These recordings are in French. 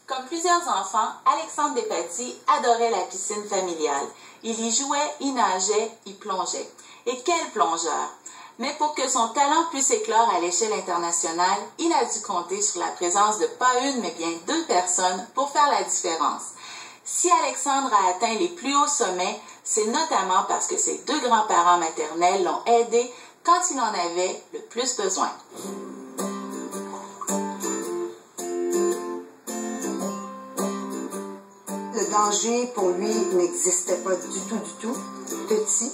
Comme plusieurs enfants, Alexandre Despatie adorait la piscine familiale. Il y jouait, y nageait, y plongeait. Et quel plongeur! Mais pour que son talent puisse éclore à l'échelle internationale, il a dû compter sur la présence de pas une, mais bien deux personnes pour faire la différence. Si Alexandre a atteint les plus hauts sommets, c'est notamment parce que ses deux grands-parents maternels l'ont aidé quand il en avait le plus besoin. Le danger pour lui n'existait pas du tout, petit.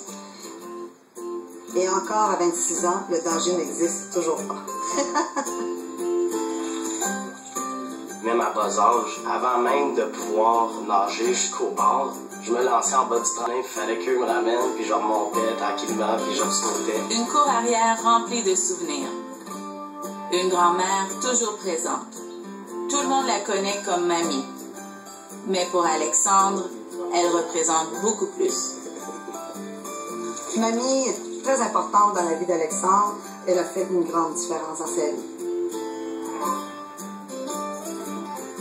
Et encore à 26 ans, le danger n'existe toujours pas. Même à bas âge, avant même de pouvoir nager jusqu'au bord, je me lançais en bas du train, il fallait qu'eux me ramènent, puis je remontais tranquillement, puis je sautais. Une cour arrière remplie de souvenirs. Une grand-mère toujours présente. Tout le monde la connaît comme mamie. Mais pour Alexandre, elle représente beaucoup plus. Mamie est très importante dans la vie d'Alexandre. Elle a fait une grande différence dans sa vie.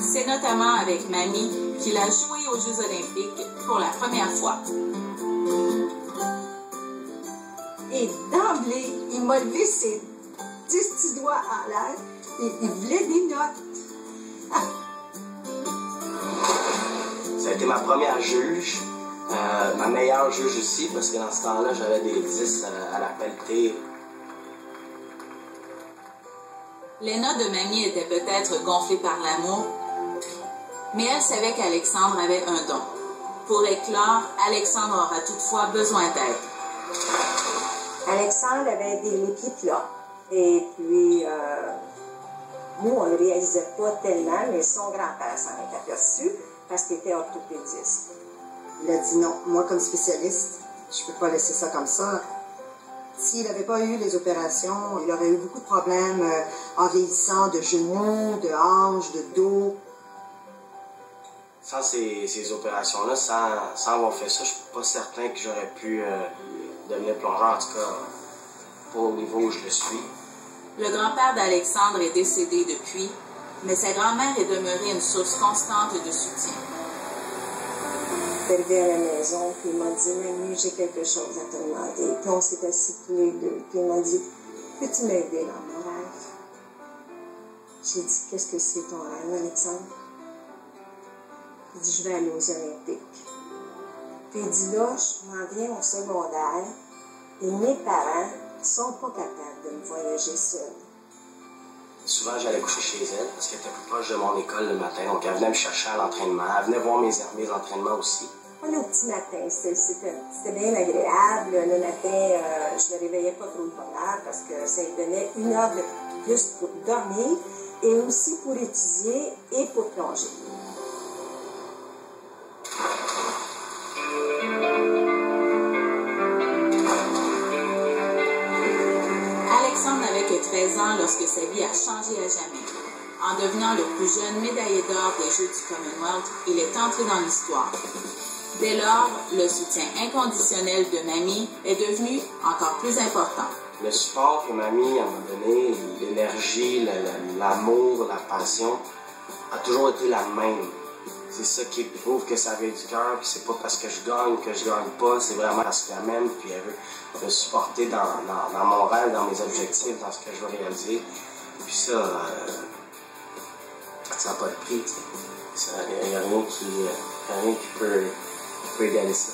C'est notamment avec mamie qu'il a joué aux Jeux olympiques pour la première fois. Et d'emblée, il m'a levé ses 10 petits doigts en l'air et il voulait des notes. Ça a été ma première juge, ma meilleure juge aussi, parce que dans ce temps-là, j'avais des 10 à la pelletée. Les notes de mamie étaient peut-être gonflées par l'amour, mais elle savait qu'Alexandre avait un don. Pour éclore, Alexandre aura toutefois besoin d'aide. Alexandre avait les pieds plats. Et puis, nous, on ne le réalisait pas tellement, mais son grand-père s'en est aperçu parce qu'il était orthopédiste. Il a dit non, moi comme spécialiste, je ne peux pas laisser ça comme ça. S'il n'avait pas eu les opérations, il aurait eu beaucoup de problèmes en vieillissant, de genoux, de hanches, de dos. Sans ces opérations-là, sans avoir fait ça, je ne suis pas certain que j'aurais pu devenir plongeur, en tout cas pas au niveau où je le suis. Le grand-père d'Alexandre est décédé depuis, mais sa grand-mère est demeurée une source constante de soutien. Je suis arrivée à la maison, puis il m'a dit « Mamie, j'ai quelque chose à te demander. » Puis on s'est assis tous les deux, puis il m'a dit « Peux-tu m'aider dans mon rêve? » J'ai dit « Qu'est-ce que c'est ton rêve, Alexandre? » Il dit « Je vais aller aux Olympiques. » Puis il dit « Là, je m'en viens au secondaire et mes parents ne sont pas capables de me voyager seule. » Souvent, j'allais coucher chez elle parce qu'elle était plus proche de mon école le matin. Donc, elle venait me chercher à l'entraînement. Elle venait voir mes entraînements aussi. On est au petit matin. C'était bien agréable. Le matin, je ne le réveillais pas trop de bonne heure parce que ça lui donnait 1 heure de plus pour dormir et aussi pour étudier et pour plonger. Alexandre n'avait que 13 ans lorsque sa vie a changé à jamais. En devenant le plus jeune médaillé d'or des Jeux du Commonwealth, il est entré dans l'histoire. Dès lors, le soutien inconditionnel de mamie est devenu encore plus important. Le support que mamie m'a donné, l'énergie, l'amour, la passion, a toujours été la même. C'est ça qui prouve que ça vient du cœur, puis c'est pas parce que je gagne pas, c'est vraiment parce qu'elle m'aime, puis elle veut me supporter dans mon rêve, dans mes objectifs, dans ce que je veux réaliser. Puis ça n'a pas de prix, il n'y a rien qui peut égaler ça.